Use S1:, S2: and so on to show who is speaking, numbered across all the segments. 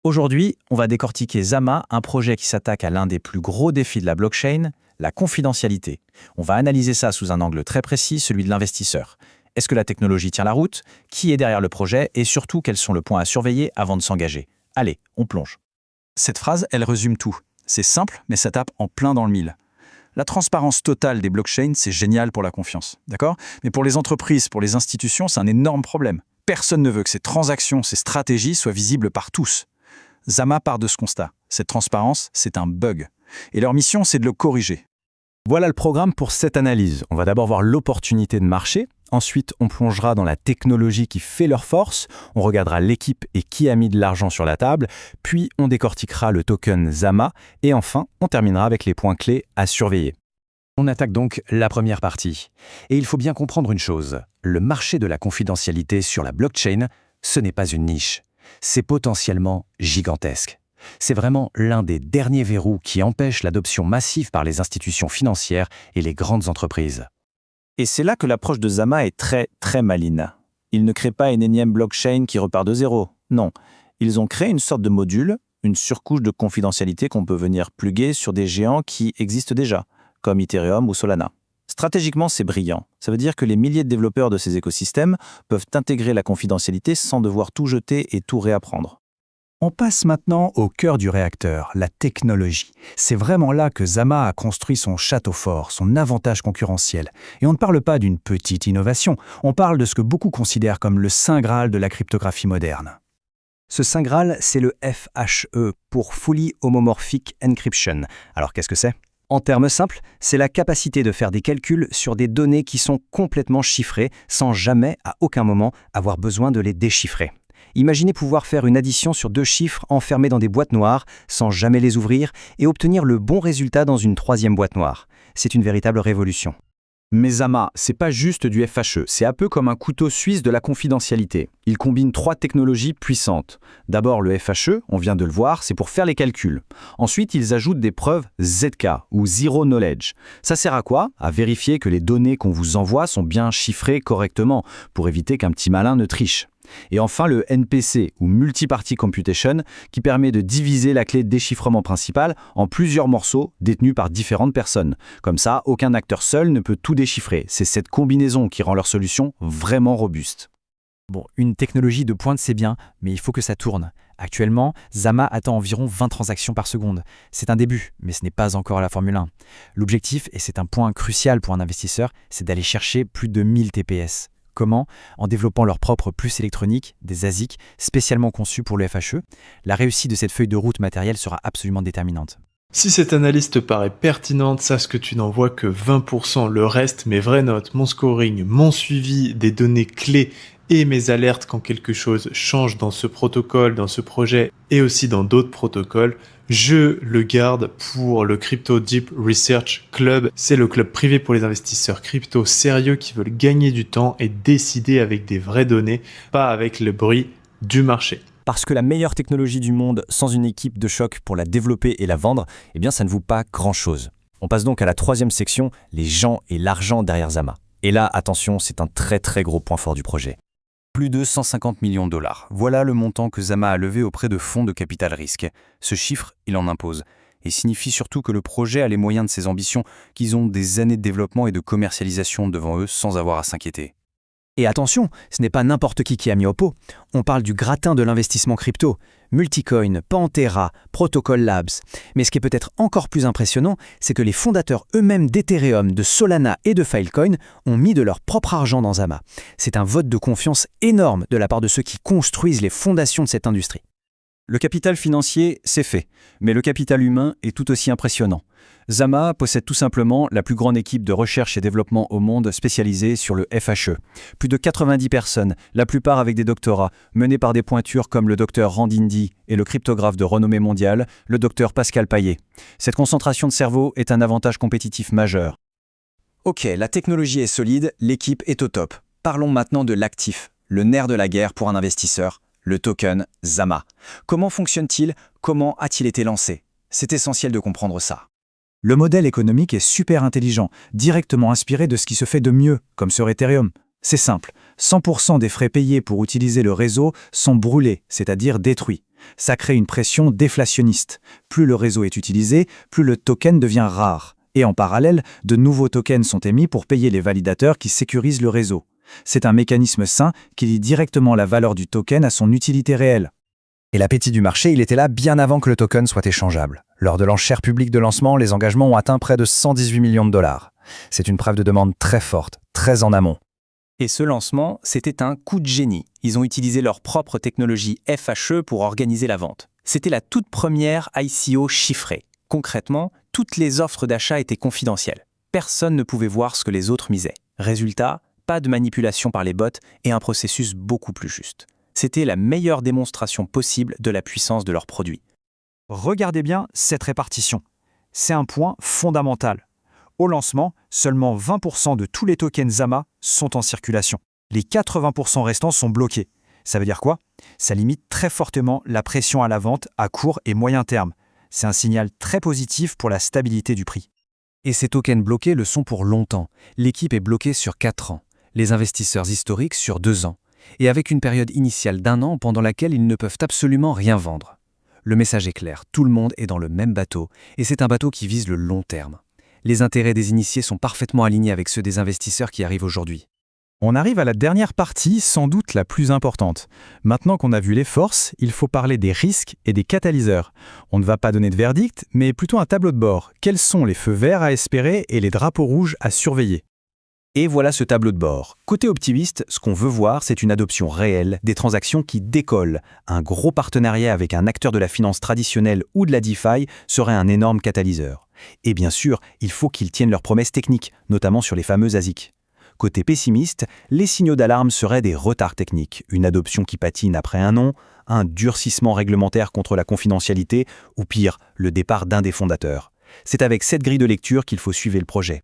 S1: Aujourd'hui, on va décortiquer Zama, un projet qui s'attaque à l'un des plus gros défis de la blockchain, la confidentialité. On va analyser ça sous un angle très précis, celui de l'investisseur. Est-ce que la technologie tient la route? Qui est derrière le projet? Et surtout, quels sont les points à surveiller avant de s'engager? Allez, on plonge.
S2: Cette phrase, elle résume tout. C'est simple, mais ça tape en plein dans le mille. La transparence totale des blockchains, c'est génial pour la confiance, d'accord? Mais pour les entreprises, pour les institutions, c'est un énorme problème. Personne ne veut que ces transactions, ces stratégies soient visibles par tous. Zama part de ce constat. Cette transparence, c'est un bug. Et leur mission, c'est de le corriger.
S3: Voilà le programme pour cette analyse. On va d'abord voir l'opportunité de marché. Ensuite, on plongera dans la technologie qui fait leur force. On regardera l'équipe et qui a mis de l'argent sur la table. Puis, on décortiquera le token Zama. Et enfin, on terminera avec les points clés à surveiller. On attaque donc la première partie. Et il faut bien comprendre une chose. Le marché de la confidentialité sur la blockchain, ce n'est pas une niche. C'est potentiellement gigantesque. C'est vraiment l'un des derniers verrous qui empêche l'adoption massive par les institutions financières et les grandes entreprises.
S1: Et c'est là que l'approche de Zama est très maligne. Ils ne créent pas une énième blockchain qui repart de zéro. Non, ils ont créé une sorte de module, une surcouche de confidentialité qu'on peut venir pluguer sur des géants qui existent déjà, comme Ethereum ou Solana. Stratégiquement, c'est brillant. Ça veut dire que les milliers de développeurs de ces écosystèmes peuvent intégrer la confidentialité sans devoir tout jeter et tout réapprendre.
S3: On passe maintenant au cœur du réacteur, la technologie. C'est vraiment là que Zama a construit son château fort, son avantage concurrentiel. Et on ne parle pas d'une petite innovation, on parle de ce que beaucoup considèrent comme le saint graal de la cryptographie moderne. Ce saint graal, c'est le FHE, pour Fully Homomorphic Encryption. Alors qu'est-ce que c'est ? En termes simples, c'est la capacité de faire des calculs sur des données qui sont complètement chiffrées, sans jamais, à aucun moment, avoir besoin de les déchiffrer. Imaginez pouvoir faire une addition sur deux chiffres enfermés dans des boîtes noires, sans jamais les ouvrir, et obtenir le bon résultat dans une troisième boîte noire. C'est une véritable révolution.
S2: Mais Zama, c'est pas juste du FHE, c'est un peu comme un couteau suisse de la confidentialité. Il combine 3 technologies puissantes. D'abord le FHE, on vient de le voir, c'est pour faire les calculs. Ensuite, ils ajoutent des preuves ZK ou Zero Knowledge. Ça sert à quoi? À vérifier que les données qu'on vous envoie sont bien chiffrées correctement, pour éviter qu'un petit malin ne triche. Et enfin le NPC ou Multi-Party Computation qui permet de diviser la clé de déchiffrement principale en plusieurs morceaux détenus par différentes personnes. Comme ça, aucun acteur seul ne peut tout déchiffrer. C'est cette combinaison qui rend leur solution vraiment robuste.
S4: Bon, une technologie de pointe c'est bien, mais il faut que ça tourne. Actuellement, Zama attend environ 20 transactions par seconde. C'est un début, mais ce n'est pas encore la Formule 1. L'objectif, et c'est un point crucial pour un investisseur, c'est d'aller chercher plus de 1000 TPS. Comment? En développant leur propre puce électronique, des ASIC, spécialement conçus pour le FHE. La réussite de cette feuille de route matérielle sera absolument déterminante.
S5: Si cette analyse te paraît pertinente, sache que tu n'en vois que 20%. Le reste, mes vraies notes, mon scoring, mon suivi des données clés et mes alertes quand quelque chose change dans ce protocole, dans ce projet et aussi dans d'autres protocoles, je le garde pour le Crypto Deep Research Club. C'est le club privé pour les investisseurs crypto sérieux qui veulent gagner du temps et décider avec des vraies données, pas avec le bruit du marché.
S3: Parce que la meilleure technologie du monde sans une équipe de choc pour la développer et la vendre, eh bien ça ne vaut pas grand-chose. On passe donc à la troisième section, les gens et l'argent derrière Zama. Et là, attention, c'est un très gros point fort du projet. Plus de 150 millions de dollars. Voilà le montant que Zama a levé auprès de fonds de capital risque. Ce chiffre, il en impose. Et signifie surtout que le projet a les moyens de ses ambitions, qu'ils ont des années de développement et de commercialisation devant eux sans avoir à s'inquiéter.
S4: Et attention, ce n'est pas n'importe qui a mis au pot. On parle du gratin de l'investissement crypto. Multicoin, Pantera, Protocol Labs. Mais ce qui est peut-être encore plus impressionnant, c'est que les fondateurs eux-mêmes d'Ethereum, de Solana et de Filecoin ont mis de leur propre argent dans Zama. C'est un vote de confiance énorme de la part de ceux qui construisent les fondations de cette industrie.
S2: Le capital financier, c'est fait, mais le capital humain est tout aussi impressionnant. Zama possède tout simplement la plus grande équipe de recherche et développement au monde spécialisée sur le FHE. Plus de 90 personnes, la plupart avec des doctorats, menés par des pointures comme le docteur Randindi et le cryptographe de renommée mondiale, le docteur Pascal Payet. Cette concentration de cerveau est un avantage compétitif majeur.
S1: Ok, la technologie est solide, l'équipe est au top. Parlons maintenant de l'actif, le nerf de la guerre pour un investisseur, le token Zama. Comment fonctionne-t-il? Comment a-t-il été lancé? C'est essentiel de comprendre ça.
S3: Le modèle économique est super intelligent, directement inspiré de ce qui se fait de mieux, comme sur Ethereum. C'est simple, 100% des frais payés pour utiliser le réseau sont brûlés, c'est-à-dire détruits. Ça crée une pression déflationniste. Plus le réseau est utilisé, plus le token devient rare. Et en parallèle, de nouveaux tokens sont émis pour payer les validateurs qui sécurisent le réseau. C'est un mécanisme sain qui lie directement la valeur du token à son utilité réelle.
S2: Et l'appétit du marché, il était là bien avant que le token soit échangeable. Lors de l'enchère publique de lancement, les engagements ont atteint près de 118 millions de dollars. C'est une preuve de demande très forte, très en amont.
S1: Et ce lancement, c'était un coup de génie. Ils ont utilisé leur propre technologie FHE pour organiser la vente. C'était la toute première ICO chiffrée. Concrètement, toutes les offres d'achat étaient confidentielles. Personne ne pouvait voir ce que les autres misaient. Résultat, pas de manipulation par les bots et un processus beaucoup plus juste. C'était la meilleure démonstration possible de la puissance de leurs produits.
S3: Regardez bien cette répartition. C'est un point fondamental. Au lancement, seulement 20% de tous les tokens Zama sont en circulation. Les 80% restants sont bloqués. Ça veut dire quoi? Ça limite très fortement la pression à la vente à court et moyen terme. C'est un signal très positif pour la stabilité du prix.
S2: Et ces tokens bloqués le sont pour longtemps. L'équipe est bloquée sur 4 ans. Les investisseurs historiques sur 2 ans. Et avec une période initiale d'1 an pendant laquelle ils ne peuvent absolument rien vendre. Le message est clair, tout le monde est dans le même bateau, et c'est un bateau qui vise le long terme. Les intérêts des initiés sont parfaitement alignés avec ceux des investisseurs qui arrivent aujourd'hui.
S3: On arrive à la dernière partie, sans doute la plus importante. Maintenant qu'on a vu les forces, il faut parler des risques et des catalyseurs. On ne va pas donner de verdict, mais plutôt un tableau de bord. Quels sont les feux verts à espérer et les drapeaux rouges à surveiller?
S2: Et voilà ce tableau de bord. Côté optimiste, ce qu'on veut voir, c'est une adoption réelle, des transactions qui décollent. Un gros partenariat avec un acteur de la finance traditionnelle ou de la DeFi serait un énorme catalyseur. Et bien sûr, il faut qu'ils tiennent leurs promesses techniques, notamment sur les fameux ASIC. Côté pessimiste, les signaux d'alarme seraient des retards techniques, une adoption qui patine après un an, un durcissement réglementaire contre la confidentialité, ou pire, le départ d'un des fondateurs. C'est avec cette grille de lecture qu'il faut suivre le projet.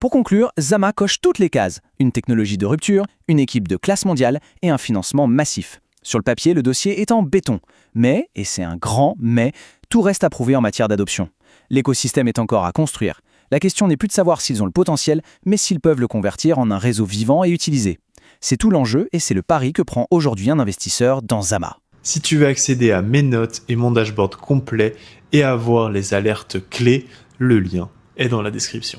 S1: Pour conclure, Zama coche toutes les cases. Une technologie de rupture, une équipe de classe mondiale et un financement massif. Sur le papier, le dossier est en béton. Mais, et c'est un grand mais, tout reste à prouver en matière d'adoption. L'écosystème est encore à construire. La question n'est plus de savoir s'ils ont le potentiel, mais s'ils peuvent le convertir en un réseau vivant et utilisé. C'est tout l'enjeu et c'est le pari que prend aujourd'hui un investisseur dans Zama.
S5: Si tu veux accéder à mes notes et mon dashboard complet et avoir les alertes clés, le lien est dans la description.